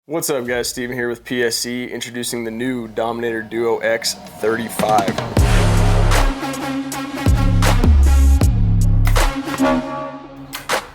What's up guys, Steven here with PSE, introducing the new Dominator Duo X 35.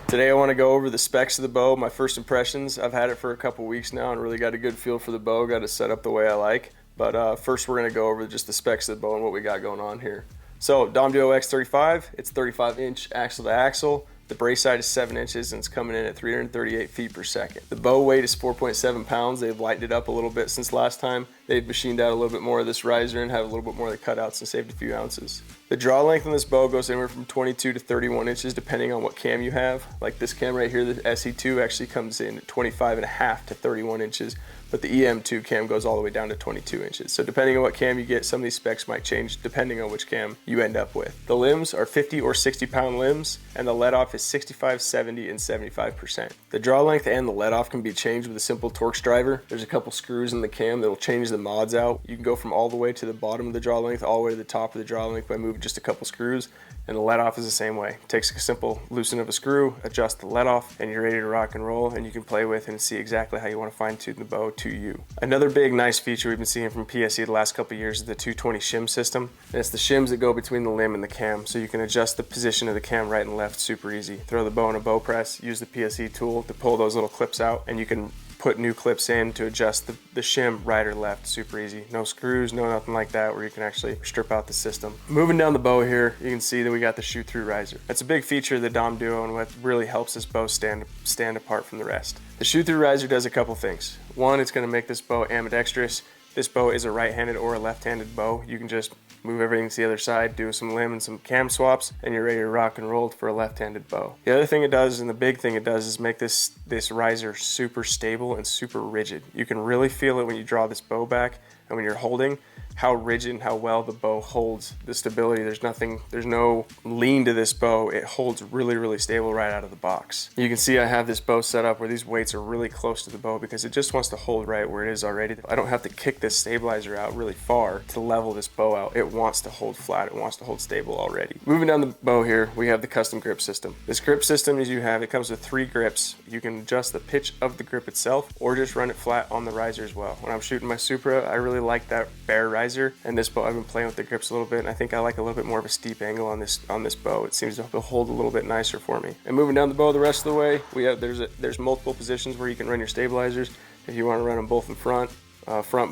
Today I want to go over the specs of the bow, my first impressions. I've had it for a couple weeks now and really got a good feel for the bow, got it set up the way I like. But first we're going to go over just the specs of the bow and what we got going on here. So Dom Duo X 35, it's 35-inch axle to axle. The brace height is 7 inches and it's coming in at 338 feet per second. The bow weight is 4.7 pounds. They've lightened it up a little bit since last time. They've machined out a little bit more of this riser and have a little bit more of the cutouts and saved a few ounces. The draw length on this bow goes anywhere from 22 to 31 inches depending on what cam you have. Like this cam right here, the SE2 actually comes in at 25.5 to 31 inches, but the EM2 cam goes all the way down to 22 inches. So depending on what cam you get, some of these specs might change depending on which cam you end up with. The limbs are 50 or 60 pound limbs, and the let off is 65, 70, and 75%. The draw length and the let off can be changed with a simple Torx driver. There's a couple screws in the cam that will change the mods out. You can go from all the way to the bottom of the draw length all the way to the top of the draw length by moving just a couple screws, and the let off is the same way. It takes a simple loosen of a screw, adjust the let off, and you're ready to rock and roll, and you can play with and see exactly how you want to fine tune the bow to you. Another big nice feature we've been seeing from PSE the last couple of years is the 220 shim system. And it's the shims that go between the limb and the cam, so you can adjust the position of the cam right and left super easy. Throw the bow in a bow press, use the PSE tool to pull those little clips out, and you can put new clips in to adjust the shim right or left, super easy. No screws, no nothing like that, where you can actually strip out the system. Moving down the bow here, you can see that we got the shoot through riser. That's a big feature of the Dom Duo and what really helps this bow stand apart from the rest. The shoot through riser does a couple things. One, it's going to make this bow ambidextrous. This bow is a right-handed or a left-handed bow. You can just move everything to the other side, do some limb and some cam swaps, and you're ready to rock and roll for a left-handed bow. The other thing it does, and the big thing it does, is make this riser super stable and super rigid. You can really feel it when you draw this bow back and when you're holding, how rigid and how well the bow holds the stability. There's no lean to this bow. It holds really, really stable right out of the box. You can see I have this bow set up where these weights are really close to the bow because it just wants to hold right where it is already. I don't have to kick this stabilizer out really far to level this bow out. It wants to hold flat. It wants to hold stable already. Moving down the bow here, we have the custom grip system. This grip system, as you have, it comes with 3 grips. You can adjust the pitch of the grip itself or just run it flat on the riser as well. When I'm shooting my Supra, I really like that bare riser. And this bow, I've been playing with the grips a little bit, and I think I like a little bit more of a steep angle on this bow. It seems to hold a little bit nicer for me. And moving down the bow the rest of the way, there's multiple positions where you can run your stabilizers. If you want to run them both in front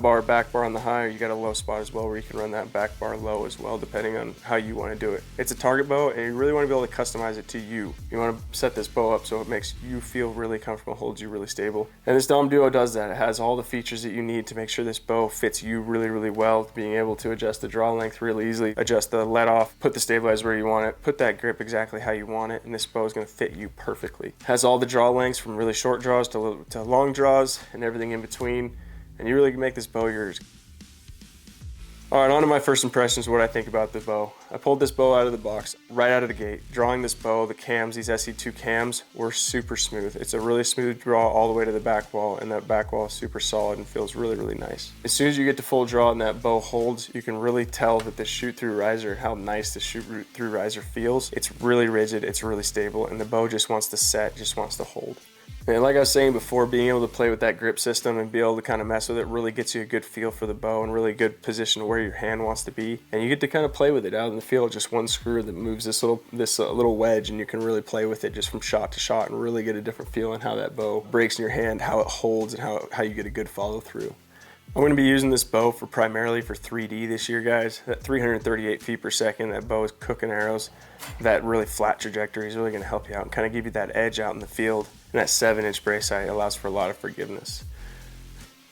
bar, back bar on the high, or you got a low spot as well where you can run that back bar low as well, depending on how you want to do it. It's a target bow, and you really want to be able to customize it to you. You want to set this bow up so it makes you feel really comfortable, holds you really stable. And this Dom Duo does that. It has all the features that you need to make sure this bow fits you really, really well, being able to adjust the draw length really easily, adjust the let off, put the stabilizer where you want it, put that grip exactly how you want it, and this bow is going to fit you perfectly. It has all the draw lengths from really short draws to long draws and everything in between. And you really can make this bow yours. All right, on to my first impressions, what I think about the bow. I pulled this bow out of the box, right out of the gate. Drawing this bow, the cams, these SE2 cams, were super smooth. It's a really smooth draw all the way to the back wall, and that back wall is super solid and feels really, really nice. As soon as you get to full draw and that bow holds, you can really tell that the shoot through riser, how nice the shoot through riser feels. It's really rigid, it's really stable, and the bow just wants to set, just wants to hold. And like I was saying before, being able to play with that grip system and be able to kind of mess with it really gets you a good feel for the bow and really good position where your hand wants to be. And you get to kind of play with it out in the field, just one screw that moves this little wedge, and you can really play with it just from shot to shot and really get a different feel on how that bow breaks in your hand, how it holds, and how you get a good follow through. I'm going to be using this bow primarily for 3D this year, guys. That 338 feet per second, that bow is cooking arrows. That really flat trajectory is really going to help you out and kind of give you that edge out in the field. And that 7-inch brace height allows for a lot of forgiveness.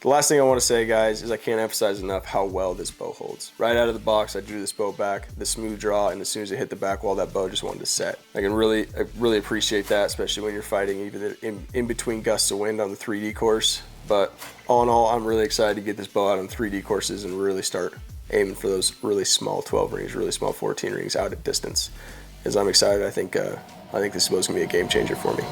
The last thing I want to say, guys, is I can't emphasize enough how well this bow holds. Right out of the box, I drew this bow back, the smooth draw, and as soon as it hit the back wall, that bow just wanted to set. I really appreciate that, especially when you're fighting even in between gusts of wind on the 3D course. But all in all, I'm really excited to get this bow out on 3D courses and really start aiming for those really small 12 rings, really small 14 rings out at distance. As I'm excited, I think this bow is going to be a game changer for me.